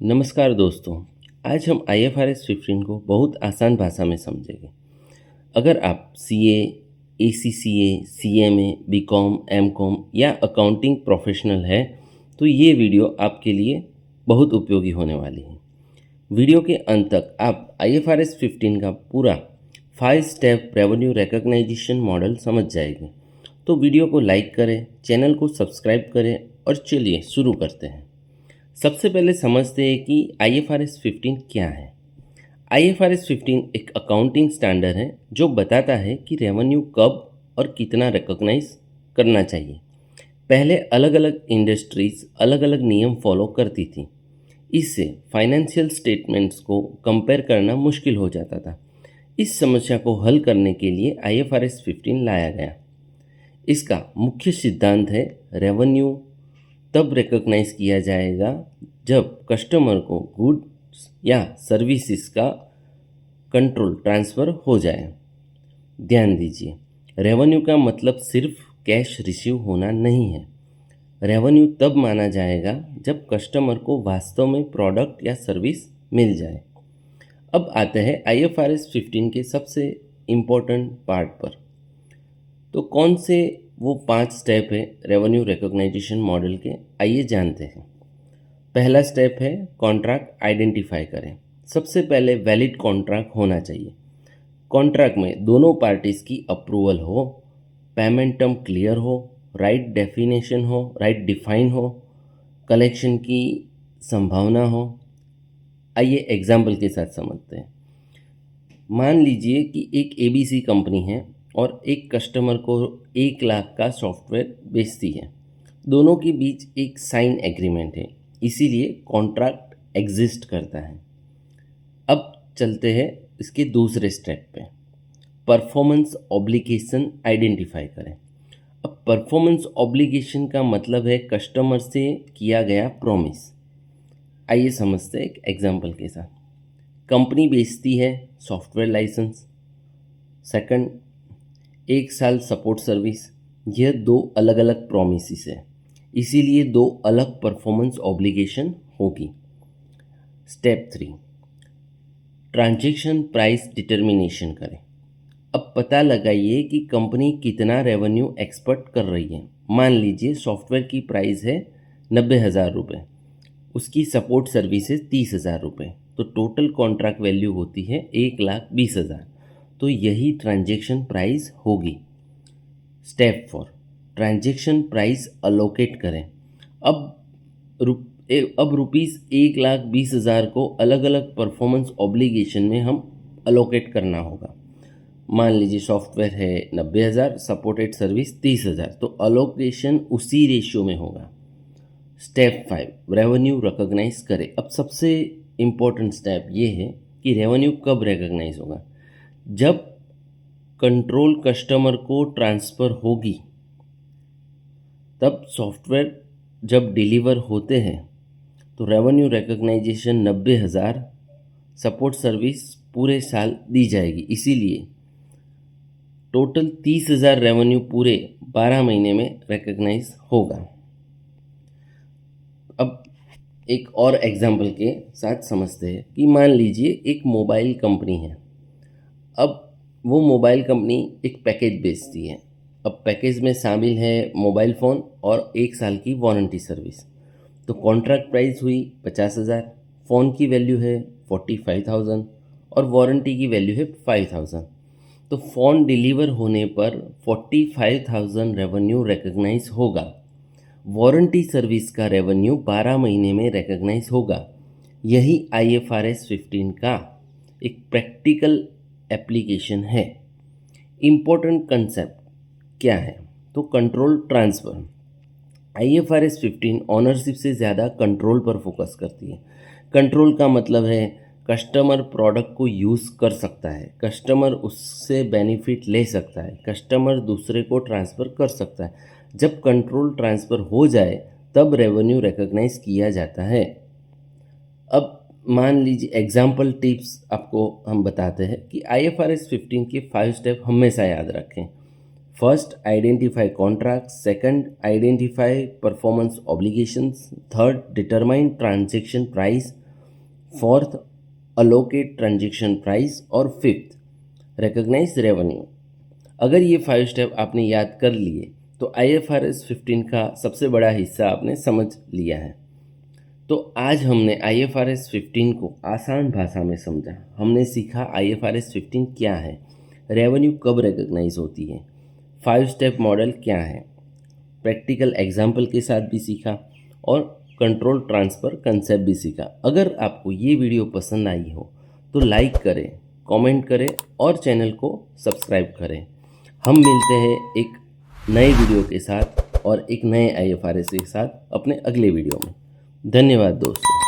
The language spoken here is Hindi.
नमस्कार दोस्तों। आज हम IFRS 15 को बहुत आसान भाषा में समझेंगे। अगर आप CA, ACCA, CMA, BCom, MCom या अकाउंटिंग प्रोफेशनल है तो ये वीडियो आपके लिए बहुत उपयोगी होने वाली है। वीडियो के अंत तक आप IFRS 15 का पूरा 5 स्टेप रेवेन्यू रिकॉग्नाइजेशन मॉडल समझ जाएंगे। तो वीडियो को लाइक करें, चैनल को सब्सक्राइब करें और चलिए शुरू करते हैं। सबसे पहले समझते हैं कि IFRS 15 क्या है। IFRS 15 एक अकाउंटिंग स्टैंडर्ड है जो बताता है कि रेवेन्यू कब और कितना रिकॉग्नाइज करना चाहिए। पहले अलग अलग इंडस्ट्रीज अलग अलग नियम फॉलो करती थी। इससे फाइनेंशियल स्टेटमेंट्स को कंपेयर करना मुश्किल हो जाता था। इस समस्या को हल करने के लिए IFRS 15 लाया गया। इसका मुख्य सिद्धांत है रेवेन्यू तब रिकॉग्नाइज किया जाएगा जब कस्टमर को गुड्स या सर्विसेज का कंट्रोल ट्रांसफ़र हो जाए। ध्यान दीजिए, रेवेन्यू का मतलब सिर्फ कैश रिसीव होना नहीं है। रेवेन्यू तब माना जाएगा जब कस्टमर को वास्तव में प्रोडक्ट या सर्विस मिल जाए। अब आते हैं IFRS 15 के सबसे इम्पोर्टेंट पार्ट पर। तो कौन से वो 5 स्टेप है रेवेन्यू रिकॉग्नाइजेशन मॉडल के, आइए जानते हैं। पहला स्टेप है कॉन्ट्रैक्ट आइडेंटिफाई करें। सबसे पहले वैलिड कॉन्ट्रैक्ट होना चाहिए। कॉन्ट्रैक्ट में दोनों पार्टीज की अप्रूवल हो, पेमेंट टर्म क्लियर हो, राइट डेफिनेशन हो, राइट डिफाइन हो, कलेक्शन की संभावना हो। आइए एग्जाम्पल के साथ समझते हैं। मान लीजिए कि एक ABC कंपनी है और एक कस्टमर को 1 लाख का सॉफ्टवेयर बेचती है। दोनों के बीच एक साइन एग्रीमेंट है, इसीलिए कॉन्ट्रैक्ट एग्जिस्ट करता है। अब चलते हैं इसके दूसरे स्टेप पे। परफॉर्मेंस ऑब्लिगेशन आइडेंटिफाई करें। अब परफॉर्मेंस ऑब्लिगेशन का मतलब है कस्टमर से किया गया प्रॉमिस। आइए समझते हैं एक एग्जांपल के साथ। कंपनी बेचती है सॉफ्टवेयर लाइसेंस। सेकंड, 1 साल सपोर्ट सर्विस। यह 2 अलग अलग प्रॉमिसेस है, इसीलिए 2 अलग परफॉर्मेंस ऑब्लिगेशन होगी। स्टेप 3, ट्रांजैक्शन प्राइस डिटर्मिनेशन करें। अब पता लगाइए कि कंपनी कितना रेवेन्यू एक्सपेक्ट कर रही है। मान लीजिए सॉफ्टवेयर की प्राइस है 90,000 रुपये, उसकी सपोर्ट सर्विसेज 30,000 रुपये, तो टोटल कॉन्ट्रैक्ट वैल्यू होती है 1,20,000। तो यही ट्रांजैक्शन प्राइस होगी। स्टेप 4, ट्रांजैक्शन प्राइस अलोकेट करें। अब रुपीज़ 1,20,000 को अलग अलग परफॉर्मेंस ऑब्लिगेशन में हम अलोकेट करना होगा। मान लीजिए सॉफ्टवेयर है 90,000, सपोर्टेड सर्विस 30,000, तो अलोकेशन उसी रेशियो में होगा। स्टेप 5, रेवेन्यू रिकॉग्नाइज करें। अब सबसे इम्पोर्टेंट स्टेप ये है कि रेवेन्यू कब रिकॉग्नाइज होगा। जब कंट्रोल कस्टमर को ट्रांसफ़र होगी, तब सॉफ्टवेयर जब डिलीवर होते हैं तो रेवेन्यू रिकॉग्नाइजेशन 90,000, सपोर्ट सर्विस पूरे साल दी जाएगी। इसीलिए टोटल 30,000 रेवेन्यू पूरे 12 महीने में रिकॉग्नाइज होगा। अब एक और एग्जांपल के साथ समझते हैं कि मान लीजिए एक मोबाइल कंपनी है। अब वो मोबाइल कंपनी एक पैकेज बेचती है। अब पैकेज में शामिल है मोबाइल फ़ोन और 1 साल की वारंटी सर्विस। तो कॉन्ट्रैक्ट प्राइस हुई 50,000, फ़ोन की वैल्यू है 45,000 और वारंटी की वैल्यू है 5,000। तो फ़ोन डिलीवर होने पर 45,000 रेवेन्यू रिकॉग्नाइज होगा। वारंटी सर्विस का रेवेन्यू 12 महीने में रिकॉग्नाइज होगा। यही IFRS 15 का एक प्रैक्टिकल एप्लीकेशन है। इम्पोर्टेंट कंसेप्ट क्या है? तो कंट्रोल ट्रांसफ़र। IFRS 15 ऑनरशिप से ज़्यादा कंट्रोल पर फोकस करती है। कंट्रोल का मतलब है कस्टमर प्रोडक्ट को यूज़ कर सकता है, कस्टमर उससे बेनिफिट ले सकता है, कस्टमर दूसरे को ट्रांसफ़र कर सकता है। जब कंट्रोल ट्रांसफ़र हो जाए तब रेवेन्यू रिकॉग्नाइज किया जाता है। अब मान लीजिए एग्जाम्पल टिप्स आपको हम बताते हैं कि IFRS 15 के 5 स्टेप हमेशा याद रखें। First, identify contract, second, identify performance obligations, third, determine transaction price, fourth, allocate transaction price और फिफ्थ, रिकॉग्नाइज रेवेन्यू। अगर ये 5 स्टेप आपने याद कर लिए तो IFRS 15 का सबसे बड़ा हिस्सा आपने समझ लिया है। तो आज हमने IFRS 15 को आसान भाषा में समझा। हमने सीखा IFRS 15 क्या है, रेवेन्यू कब रिकॉग्नाइज होती है, 5 स्टेप मॉडल क्या है, प्रैक्टिकल एग्जाम्पल के साथ भी सीखा और कंट्रोल ट्रांसफ़र कंसेप्ट भी सीखा। अगर आपको ये वीडियो पसंद आई हो तो लाइक करें, कमेंट करें और चैनल को सब्सक्राइब करें। हम मिलते हैं एक नए वीडियो के साथ और एक नए IFRS के साथ अपने अगले वीडियो में। धन्यवाद दोस्तों।